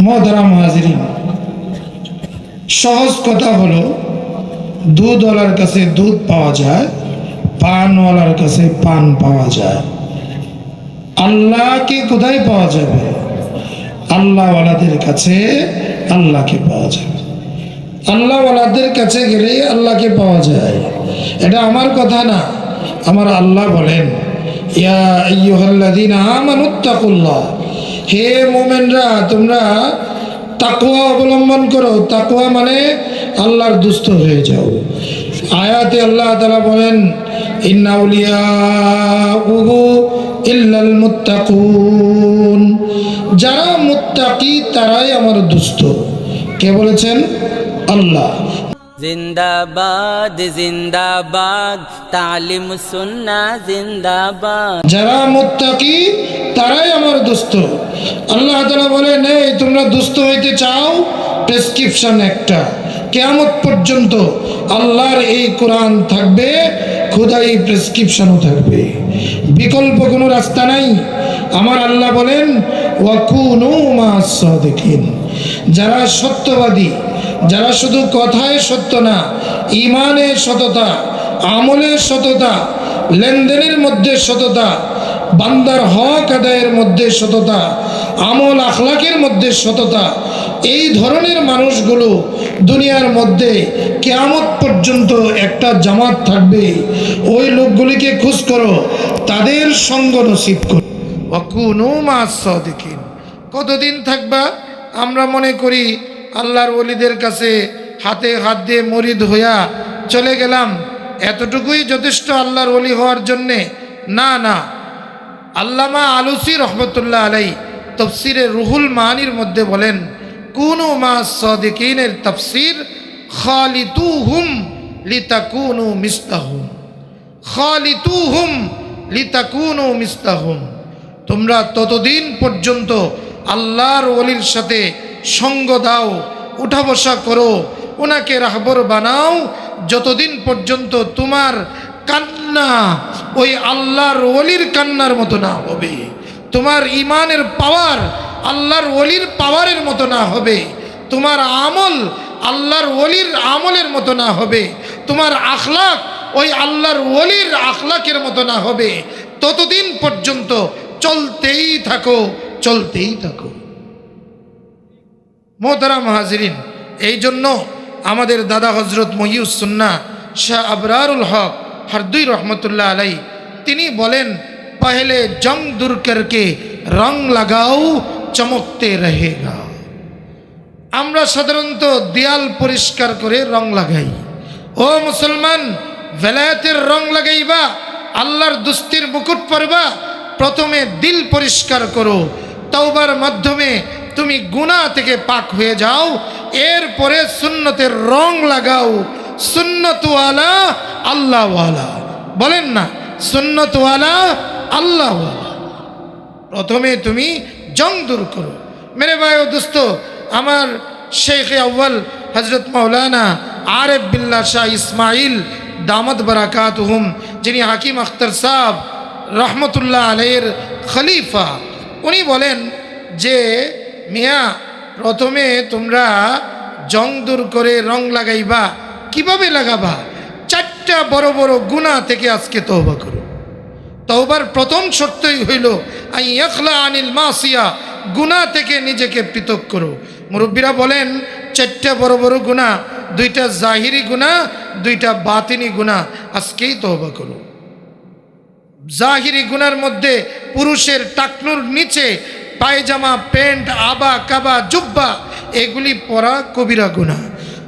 মোহতারাম হাজিরিন, সহজ কথা হলো দুধওয়ালার কাছে দুধ পাওয়া যায়, পানওয়ালার কাছে পান পাওয়া যায়। আল্লাহকে কোথায় পাওয়া যাবে? আল্লাহওয়ালাদের কাছে আল্লাহকে পাওয়া যাবে। আল্লাহওয়ালাদের কাছে গেলে আল্লাহকে পাওয়া যায়। এটা আমার কথা না, আমার আল্লাহ বলেন, ইয়া আইয়ুহাল্লাযীনা আমানুত্তাকুল্লাহ, হে মুমিনরা তোমরা তাকওয়া অবলম্বন করো। তাকওয়া মানে আল্লাহর দুস্থ হয়ে যাও। আয়াতে আল্লাহ তাআলা বলেন, ইন্না আউলিয়াহু ইল্লাল মুত্তাকুন, যারা মুত্তাকি তারাই আমার দুস্থ। কে বলেছেন? আল্লাহ। জিন্দাবাদ জিন্দাবাদ তালিম সুন্নাহ জিন্দাবাদ, যারা মুত্তাকি তারাই আমার দোস্ত। আল্লাহ তাআলা বলেন, এই তোমরা দুস্থ হইতে চাও, প্রেসক্রিপশন একটা, কিয়ামত পর্যন্ত আল্লাহর এই কোরআন থাকবে, খোদাই প্রেসক্রিপশনও থাকবে, বিকল্প কোনো রাস্তা নাই। আমার আল্লাহ বলেন, ওয়াকুনু মা'আস সাদিকিন, যারা সত্যবাদী, যারা শুধু কথায় সত্য না, ঈমানে সততা, আমলে সততা, লেনদেনের মধ্যে সততা, বান্দার হক আদায়ের মধ্যে সততা, আমল আখলাকের মধ্যে সততা, এই ধরনের মানুষগুলো দুনিয়ার মধ্যে কিয়ামত পর্যন্ত একটা জামাত থাকবে। ওই লোকগুলিকে খোঁজ করো, তাদের সঙ্গ নসিব করো। ওয়াকুনু মা'আস সাদিকিন। কতদিন থাকবা? আমরা মনে করি আল্লাহর ওলিদের কাছে হাতে হাত দিয়ে মরিদ হইয়া চলে গেলাম, এতটুকুই যথেষ্ট আল্লাহর ওলি হওয়ার জন্যে। না না, আল্লামা আলুসি রহমতুল্লাহ আলাই তফসিরে রুহুল মানির মধ্যে বলেন, কুনু মা'আস সাদিকিনের তফসির খালিতুহুম লিতাকুনু মিসলাহুম, খালিতুহুম লিতাকুনু মিসলাহুম। তোমরা ততদিন পর্যন্ত আল্লাহর ওলির সাথে সঙ্গ দাও, উঠা বসা করো, ওনাকে রাহবর বানাও, যতদিন পর্যন্ত তোমার কান্না ওই আল্লাহর ওলির কান্নার মতো না হবে, তোমার ইমানের পাওয়ার আল্লাহর ওলির পাওয়ারের মতো না হবে, তোমার আমল আল্লাহর ওলির আমলের মতো না হবে, তোমার আখলাক ওই আল্লাহর ওলির আখলাকের মতো না হবে, ততদিন পর্যন্ত চলতেই থাকো, চলতেই থাকো। মোহতারাম হাজিরিন, এই জন্য আমাদের দাদা হজরত মহিউস সুন্নাহ শাহ আবরারুল হক হরদুই রহমতুল্লাহ আলাই তিনি বলেন, পহলে জং দূর করকে রং লাগাও চমকতে रहेगा। আমরা সাধারণত দেয়াল পরিষ্কার করে রং লাগাই। ও মুসলমান, ভেলায়েতের রং লাগাইবা, আল্লাহর দুস্তির মুকুট পরবা, প্রথমে দিল পরিষ্কার করো, তওবার মাধ্যমে তুমি গুনাহ থেকে পাক হয়ে যাও, এরপরে সুন্নতের রং লাগাও। সুন্নতওয়ালা আল্লাহওয়ালা, বলেন না সুন্নতওয়ালা আল্লাহওয়ালা। প্রথমে তুমি জং দূর করো। মেরে ভাই ও দোস্ত, আমার শেখ আউয়াল হজরত মৌলানা আরেফ বিল্লাহ শাহ ইসমাইল দামত বারাকাতুহুম, যিনি হাকিম আখতার সাহেব রহমতুল্লাহ আলাইহির খলিফা, উনি বলেন যে মিয়া, প্রথমে তোমরা জং দূর করে রং লাগাইবা। কিভাবে লাগাবা? 4টা বড় বড় গুনাহ থেকে আজকে তওবা করো। তওবার প্রথম শর্তই হইল আইয়াখলা আনিল মাসিয়া, গুনাহ থেকে নিজেকে পৃথক করো। মুরব্বীরা বলেন 4টা বড় বড় গুনাহ, 2টা জাহিরি গুনাহ, 2টা বাতিনি গুনাহ, আজকেই তওবা করো। জাহিরি গুনার মধ্যে পুরুষের টাকনুর নিচে পায়জামা, প্যান্ট, আবা, কাবা, জুব্বা এগুলি পরা কবিরা গুনাহ।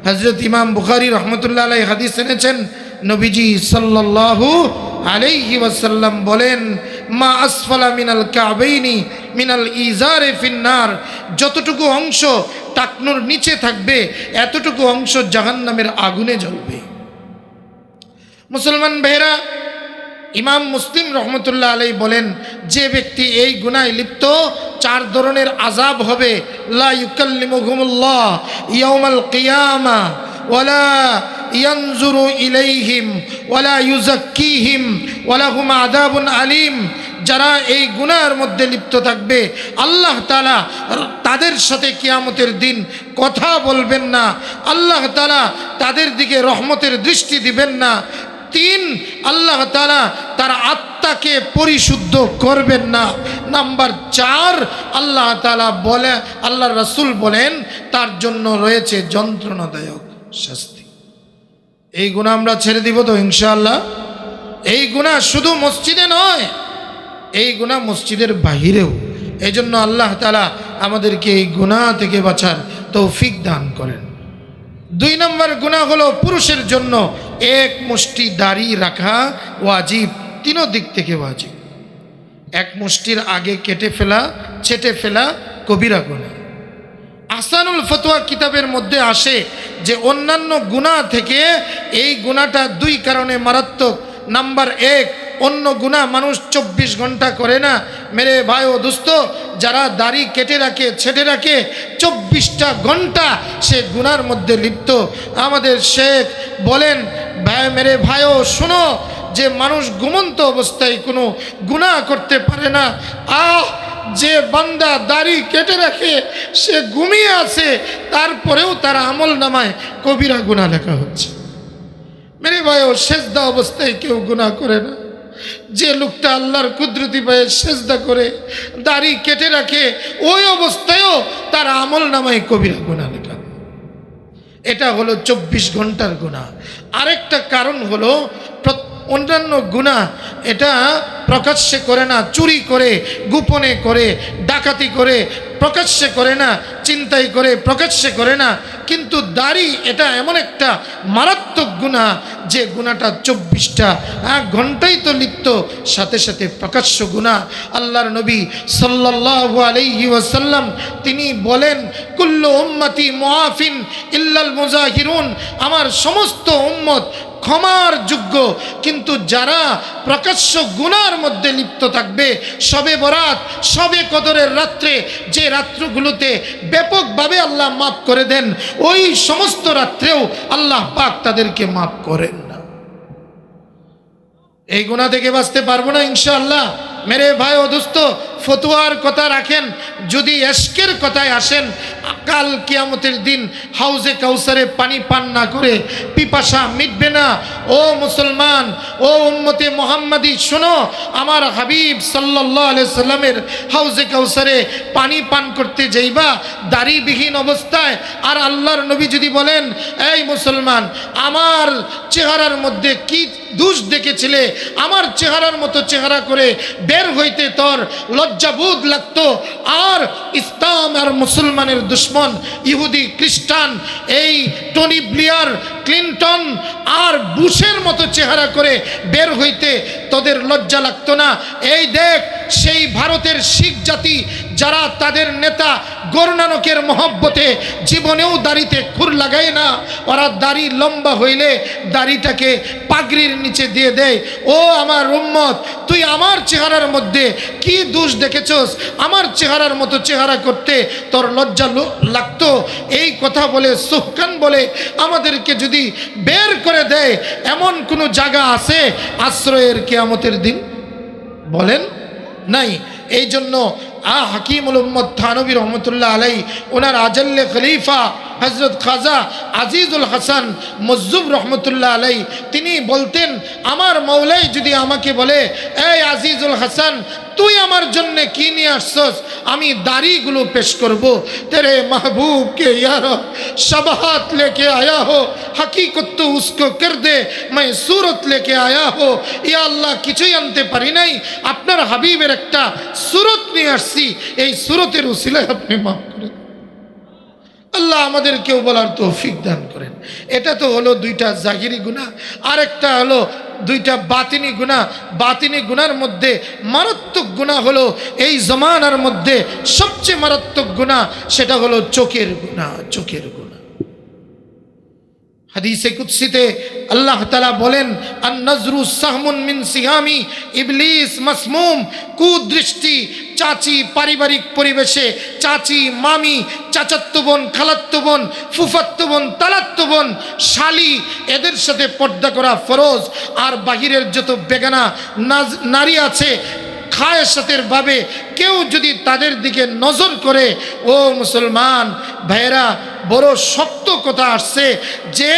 হযরত ইমাম বুখারী রহমতুল্লাহ আলাইহি হাদিস এনেছেন, নবীজি সাল্লাল্লাহু আলাইহি ওয়াসাল্লাম বলেন, মা আসফালা মিনাল কাবাইনি মিনাল ইজারে ফিন্নার, যতটুকু অংশ টাকনুর নিচে থাকবে এতটুকু অংশ জাহান্নামের আগুনে জ্বলবে। মুসলমান ভাইরা, ইমাম মুসলিম রহমতুল্লাহ আলাইহি বলেন, যে ব্যক্তি এই গুনায় লিপ্ত 4 ধরনের আযাব হবে। লা ইউকাল্লিমুহুমুল্লাহ ইয়াউমাল কিয়ামা ওয়ালা ইয়ানজুরু ইলাইহিম ওয়ালা ইউযাক্কিহিম ওয়ালাহুম আযাবুন আলীম। যারা এই গুনাহের মধ্যে লিপ্ত থাকবে আল্লাহ তাআলা তাদের সাথে কিয়ামতের দিন কথা বলবেন না, আল্লাহ তাআলা তাদের দিকে রহমতের দৃষ্টি দিবেন না। 3, আল্লাহ তাআলা তার আত্মাকে পরিশুদ্ধ করবেন না। নাম্বার 4, আল্লাহ তাআলা বলে, আল্লাহর রাসূল বলেন তার জন্য রয়েছে যন্ত্রণাদায়ক শাস্তি। এই গুনাহ আমরা ছেড়ে দিব তো ইনশাআল্লাহ? এই গুনাহ শুধু মসজিদে নয়, এই গুনাহ মসজিদের বাহিরেও। এই জন্য আল্লাহ তাআলা আমাদেরকে এই গুনাহ থেকে বাঁচার তৌফিক দান করেন। 2 নম্বর গুনাহ হলো পুরুষের জন্য 1 মুষ্টি দাড়ি রাখা ওয়াজিব, 3 দিক থেকে ওয়াজিব। 1 মুষ্টির আগে কেটে ফেলা, ছেটে ফেলা কবিরা গুনাহ। আহসানুল ফতোয়া কিতাবের মধ্যে আসে যে অন্যান্য গুনাহ থেকে এই গুনাহটা 2 কারণে মারাত্মক। নাম্বার 1, অন্য গুনাহ মানুষ 24 ঘন্টা করে না। মেরে ভাই ও দোস্ত, যারা দাড়ি কেটে রাখে, ছেটে রাখে, 24টা ঘন্টা সে গুনার মধ্যে লিপ্ত। আমাদের শেখ বলেন, ভাই মেরে ভাইও শোনো, যে মানুষ ঘুমন্ত অবস্থায় কোনো গুনাহ করতে পারে না। যে বান্দা দাড়ি কেটে রাখে সে ঘুমিয়ে আছে, তারপরেও তার আমল নামায় কবিরা গুনাহ লেখা হচ্ছে। মেরে ভাইও সেজদা অবস্থায় কেউ গুনাহ করে না। যে লোকটা আল্লাহর কুদরতি পায়ে সেজদা করে দাড়ি কেটে রাখে, ওই অবস্থায়ও তার আমল নামায় কবিরা গুনাহ লেখা। এটা হলো 24 ঘন্টার গুনাহ। আরেকটা কারণ হলো অন্যান্য গুনাহ এটা প্রকাশ্যে করে না, চুরি করে, গোপনে করে, ডাকাতি করে প্রকাশ্যে করে না, চিন্তাই করে প্রকাশ্যে করে না। কিন্তু দাড়ি এটা এমন একটা মারাত্মক গুনাহ যে গুনাহটা 24টা ঘন্টাই তো লিপ্ত, সাথে সাথে প্রকাশ্য গুনাহ। আল্লাহর নবী সাল্লাল্লাহু আলাইহি ওয়াসাল্লাম তিনি বলেন, কুল্লু উম্মতি মুআফিন ইল্লাল মুজাহিরুন, আমার সমস্ত উম্মত ক্ষমার যোগ্য, কিন্তু যারা প্রকাশ্য গুনার মধ্যে লিপ্ত থাকবে, শবে বরাত, শবে কদরের রাত্রে, যে রাত্রগুলোতে ব্যাপকভাবে আল্লাহ মাফ করে দেন, ওই সমস্ত রাত্রেও আল্লাহ পাক তাদেরকে মাফ করেন না। এই গুনাহ থেকে বাঁচতে পারবো না ইনশাআল্লাহ। মেরে ভাই ও দোস্ত, ফতোয়ার কথা রাখেন, যদি এশকের কথায় আসেন, কাল কিয়ামতের দিন হাউজে কাউসারে পানি পান না করে পিপাসা মিটবে না। ও মুসলমান, ও উম্মতে মুহাম্মাদি, শোনো, আমার হাবিব সাল্লাল্লাহু আলাইহি সাল্লামের হাউজে কাউসারে পানি পান করতে যাইবা দাড়িবিহীন অবস্থায়, আর আল্লাহর নবী যদি বলেন, এই মুসলমান, আমার চেহারার মধ্যে কি দোষ দেখেছিলে, আমার চেহারার মতো চেহারা করে বের হইতে তোর লজ্জাবোধ লাগতো, আর ইসলাম আর মুসলমানের দুশ্মন ইহুদি খ্রিস্টান এই টনি ব্লেয়ার, ক্লিনটন আর বুশের মতো চেহারা করে বের হইতে তোদের লজ্জা লাগতো না? এই দেখ, সেই ভারতের শিখ জাতি যারা তাদের নেতা গরনানকের মহব্বতে জীবনেও দাড়িতে খুর লাগায় না, ওরা দাড়ি লম্বা হইলে দাড়িটাকে পাগড়ির নিচে দিয়ে দেয়। ও আমার উম্মত, তুই আমার চেহারার মধ্যে কি দোষ দেখেছস? আমার চেহারার মতো চেহারা করতে তোর লজ্জা লাগতো? এই কথা বলে, সুহকান বলে আমাদেরকে যদি বের করে দেয়, এমন কোনো জায়গা আছে আশ্রয়ের কিয়ামতের দিন? বলেন, নাই। এই জন্য হাকিমুল উম্মত থানবী রহমতুল্লাহ আলাই, ওনার আজল্লে খলিফা হজরত খাজা আজিজুল হাসান মজ্জুব রহমতুল্লাহ আলাই, তিনি বলতেন, আমার মৌলাই যদি আমাকে বলে, এই আজিজুল হাসান, তুই আমার জন্য কি নিয়ে আসছস? আমি দাড়িগুলো পেশ করব। তেরে महबूब के यार शबहात लेके आया हो, हकीकत तो उसको कर दे, मैं सूरत लेके आया हो। या अल्लाह কিছুই আনতে পারি নাই, আপনার হাবিবের একটা সুরত নিয়ে আসছি, এই সুরতের উসিলায় আপনি মাফ করে দিন। আল্লাহ আমাদেরকেও বলার তৌফিক দান করেন। এটা তো হলো 2টা জাহিরি গুনাহ, আর একটা হলো 2টা বাতিনি গুনাহ। বাতিনি গুনার মধ্যে মারাত্মক গুনাহ হলো, এই জমানার মধ্যে সবচেয়ে মারাত্মক গুনাহ, সেটা হলো চোখের গুনাহ। চোখের গুনাহ, হাদিসে কুদসিতে আল্লাহ তাআলা বলেন, আন নজরু সাহমুন মিন সিহামি ইবলিস মাসমুম। কুদৃষ্টি, চাচি, পারিবারিক পরিবেশে চাচি, মামি, চাচাতো বোন, খালাতো বোন, ফুফাতো বোন, তালাতো বোন, শালি, এদের সাথে পর্দা করা ফরজ। আর বাহিরের যত বেগানা নারী আছে খায়েসাতের ভাবে কেউ যদি তাদের দিকে নজর করে, ও মুসলমান ভাইয়েরা, বড় শক্ত কথা আসছে যে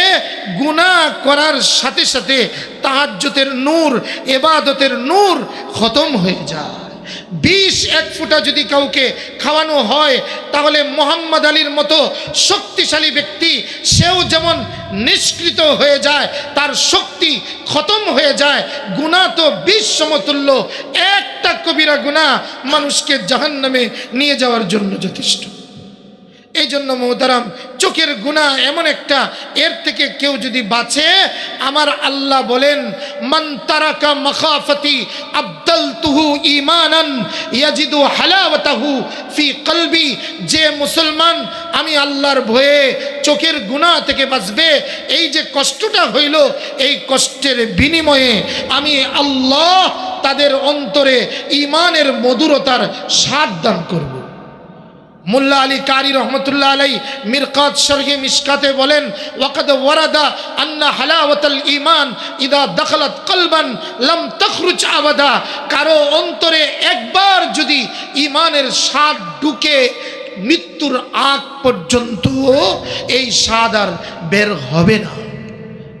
গুনাহ করার সাথে সাথে তাহাজ্জুদের নূর, ইবাদতের নূর খতম হয়ে যায়। 21 ফুটা যদি কাউকে খাওয়ানো হয়, তাহলে মোহাম্মদ আলীর মতো শক্তিশালী ব্যক্তি সেও যেমন নিষ্কৃত হয়ে যায়, তার শক্তি খতম হয়ে যায়। গুনাহ তো 20 সমতুল্য। একটা কবিরা গুনাহ মানুষকে জাহান্নামে নিয়ে যাওয়ার জন্য যথেষ্ট। এই জন্য মোহতারাম, চোখের গুনাহ এমন একটা, এর থেকে কেউ যদি বাঁচে, আমার আল্লাহ বলেন, মান তারাকা মাখাফাতি আবদালতুহু ঈমানান ইয়াজিদু হালাওয়াতাহু ফি কলবি। যে মুসলমান আমি আল্লাহর ভয়ে চোখের গুনাহ থেকে বাঁচবে, এই যে কষ্টটা হইল, এই কষ্টের বিনিময়ে আমি আল্লাহ তাদের অন্তরে ঈমানের মধুরতার স্বাদ দান করব। মুল্লা আলী কারি রহমতুল্লাহ আলাই মিরকাত শরহে মিশকাতে বলেন, ওয়াকাদ ওয়ারাদা আন্না হালাওয়াতাল ঈমান ইদা দাখালাত কলবান লাম তখরুজ আবাদা। কারো অন্তরে একবার যদি ঈমানের স্বাদ ঢুকে, মৃত্যুর আগ পর্যন্ত এই স্বাদ আর বের হবে না।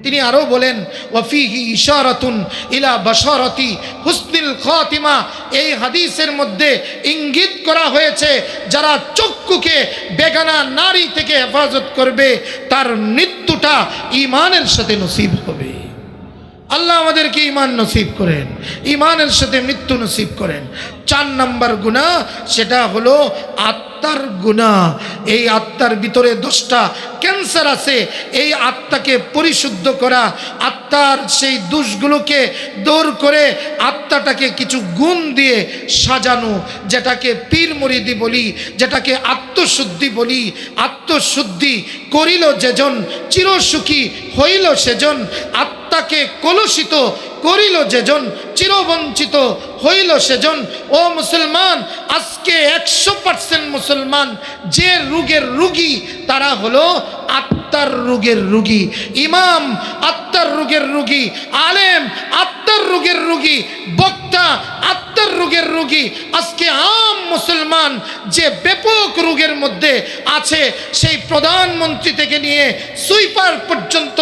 তিনি আরো বলেন, ওয়াফিহি ইশারাতুন ইলা বাশারাতি হুসনিল খাতিমা। এই হাদিসের মধ্যে ইঙ্গিত করা হয়েছে, যারা চক্ষুকে বেগানা নারী থেকে হেফাজত করবে, তার মৃত্যুটা ঈমানের সাথে নসিব হবে। আল্লাহ আমাদেরকে ঈমান নসিব করেন, ঈমানের সাথে মৃত্যু নসিব করেন। 4 নম্বর গুনাহ, সেটা হলো আত্মার গুনাহ। এই আত্মার ভিতরে 10টা ক্যান্সার আছে। এই আত্মাকে পরিশুদ্ধ করা, আত্মার সেই দোষগুলোকে দূর করে আত্মাটাকে কিছু গুণ দিয়ে সাজানো, যেটাকে পীর মুরিদি বলি, যেটাকে আত্মশুদ্ধি বলি। আত্মশুদ্ধি করিল যেজন চিরসুখী হইল সেজন। আত্মাকে কলুষিত করিল যেজন চিরবঞ্চিত হইল সেজন। ও মুসলমান, আজকে 100% মুসলমান যে রোগের রোগী, তারা হলো আত্মার রোগের রোগী। ইমাম আত্মার রোগের রোগী, আলেম আত্মার রোগের রোগী, বক্তা আত্মার রোগের রোগী। আজকে আম মুসলমান যে ব্যাপক রোগের মধ্যে আছে, সেই প্রধানমন্ত্রী থেকে নিয়ে সুইপার পর্যন্ত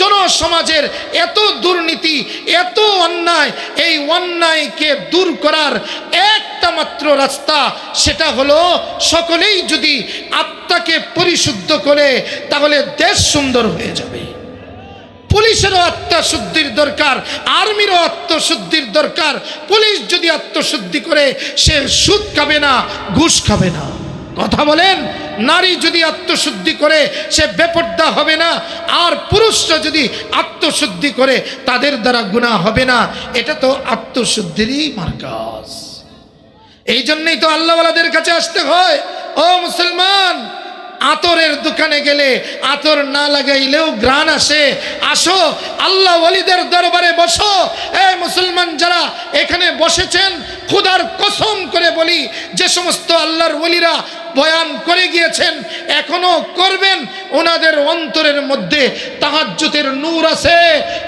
জনসমাজের এত দুর্নীতি, এত অন্যায়। এই অন্যায়কে দূর করার একটা মাত্র রাস্তা, সেটা হলো সকলেই যদি আত্মাকে পরিশুদ্ধ করে, তাহলে দেশ সুন্দর হয়ে যাবে। পুলিশেরও আত্মশুদ্ধির দরকার, আর্মিরও আত্মশুদ্ধির দরকার। পুলিশ যদি আত্মশুদ্ধি করে, সে সুদ খাবে না, ঘুষ খাবে না। কথা বলেন। নারী যদি আত্মশুদ্ধি করে, সে বেপর্দা হবে না। আর পুরুষরা যদি আত্মশুদ্ধি করে, তাদের দ্বারা গুনাহ হবে না। এটা তো আত্মশুদ্ধিরই মার্কাজ। এই জন্যই তো আল্লাহওয়ালাদের কাছে আসতে হয়। ও মুসলমান, আতরের দোকানে গেলে আতর না লাগাইলেও ঘ্রাণ আসে। আসো আল্লাহ ওয়ালিদের দরবারে বসো। এই মুসলমান যারা এখানে বসেছেন, খোদার কসম করে বলি, যে সমস্ত আল্লাহর ওয়ালিরা বয়ান করে গিয়েছেন, এখনো করবেন, ওনাদের অন্তরের মধ্যে তাহাজ্জুদের নূর আছে,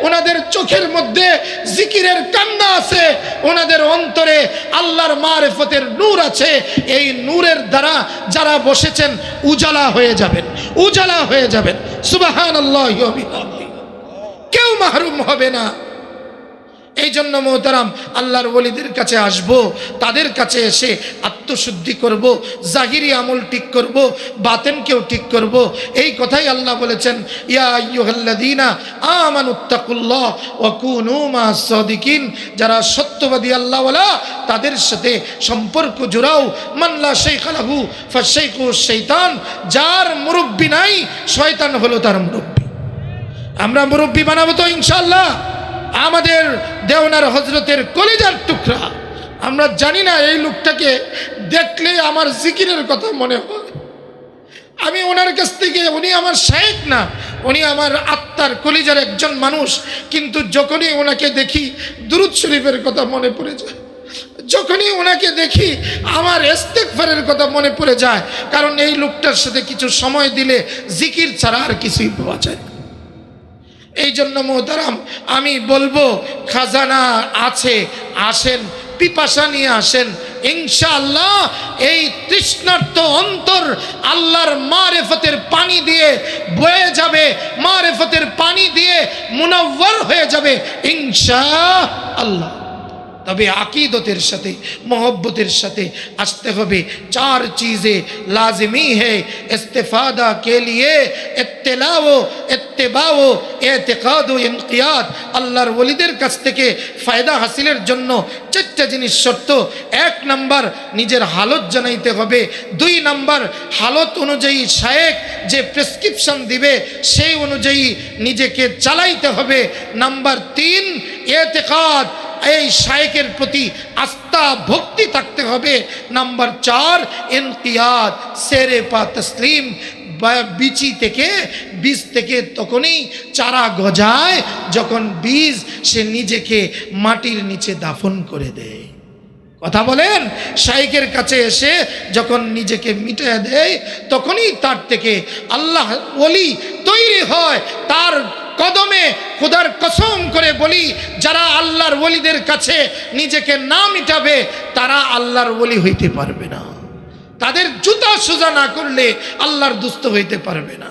ওনাদের চোখের মধ্যে জিকিরের কান্না আছে, ওনাদের অন্তরে আল্লাহর মারিফতের নূর আছে। এই নূরের দ্বারা যারা বসেছেন উজালা হয়ে যাবেন, উজালা হয়ে যাবেন। সুবহানাল্লাহি ওয়া বিহামদিহি। কেউ মাহরুম হবে না। এই জন্য মোহতারাম, আল্লাহর ওলিদের কাছে আসব, তাদের কাছে এসে আত্মশুদ্ধি করব, জাহিরি আমল ঠিক করব, বাতেনকেও ঠিক করব। এই কথাই আল্লাহ বলেছেন, ইয়া আইয়ুহাল্লাযীনা আমানুত্তাকুল্লাহ ওয়া কুনু মা'আস সাদিকিন। যারা সত্যবাদী আল্লাহওয়ালা, তাদের সাথে সম্পর্ক জোড়াও। মান লা শাইখা লাহু ফাশাইখু শাইতান। যার মুরব্বি নাই, শয়তান হলো তার মুরব্বি। আমরা মুরব্বি বানাবো তো ইনশাআল্লাহ। আমাদের দেওনার হজরতের কলিজার টুকরা, আমরা জানি না এই লোকটাকে দেখলে আমার জিকিরের কথা মনে হয়। আমি ওনার কাছ থেকে, উনি আমার শায়েখ না, উনি আমার আত্মার কলিজার একজন মানুষ, কিন্তু যখনই ওনাকে দেখি দুরূদ শরীফের কথা মনে পড়ে যায়, যখনই ওনাকে দেখি আমার ইস্তেগফারের কথা মনে পড়ে যায়, কারণ এই লোকটার সাথে কিছু সময় দিলে জিকির ছাড়া আর কিছুই পাওয়া যায় না। এই জন্য মোহতারাম আমি বলবো, খাজানা আছে, আসেন, পিপাসা নিয়ে আসেন, ইনশাআল্লাহ এই তৃষ্ণার্ত অন্তর আল্লাহর মারিফতের পানি দিয়ে বয়ে যাবে, মারিফতের পানি দিয়ে মুনাওয়ার হয়ে যাবে ইনশাআল্লাহ। তবে আকিদতের সাথে मोहब्बतेर साथे आसते होबे। चार चीज़ें लाजिमी है इस्तेफादा के लिए, इत्तिलाओ, इत्तिबाओ, एतिकादो, इनकियाद। अल्लाहर वलिदेर काछ थेके फायदा हासिलेर जन्य चारटा जिनिस शर्त। एक नम्बर निजेर हालत जानाइते होबे, दुई नम्बर हालत अनुयायी शायक जे प्रेसक्रिपशन दिबे सेई अनुयायी निजेके चालाइते होबे। नम्बर तीन एतिकाद, এই শায়েকের প্রতি আস্থা ভক্তি থাকতে হবে। নাম্বার চার ইনকিয়াদ, সেরে পা তসলিম। বিচি থেকে বীজ থেকে তখনই চারা গজায় যখন বীজ সে নিজেকে মাটির নিচে দাফন করে দেয়। কথা বলেন, শায়েকের কাছে এসে যখন নিজেকে মিটিয়ে দেয় তখনই তার থেকে আল্লাহ ওলি তৈরি হয়। তার কদমে খুদার কসম করে বলি, যারা আল্লাহর ওলিদের কাছে নিজেকে না মিটাবে তারা আল্লাহর ওলি হইতে পারবে না। তাদের জুতা সোজা না করলে আল্লাহর দুস্থ হইতে পারবে না।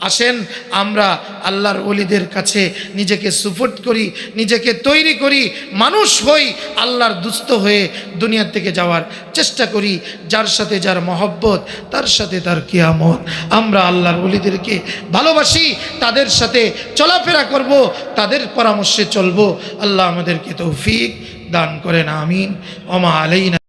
আসেন আমরা আল্লাহর ওলিদের কাছে নিজেকে সুপুর্দ করি, নিজেকে তৈরি করি, মানুষ হই, আল্লাহর দুস্থ হয়ে দুনিয়া থেকে যাওয়ার চেষ্টা করি। যার সাথে যার মহব্বত তার সাথে তার কিয়ামত। আমরা আল্লাহর ওলিদেরকে ভালোবাসি, তাদের সাথে চলাফেরা করব, তাদের পরামর্শে চলবো। আল্লাহ আমাদেরকে তৌফিক দান করেন, আমিন। ওমা আলাইনা।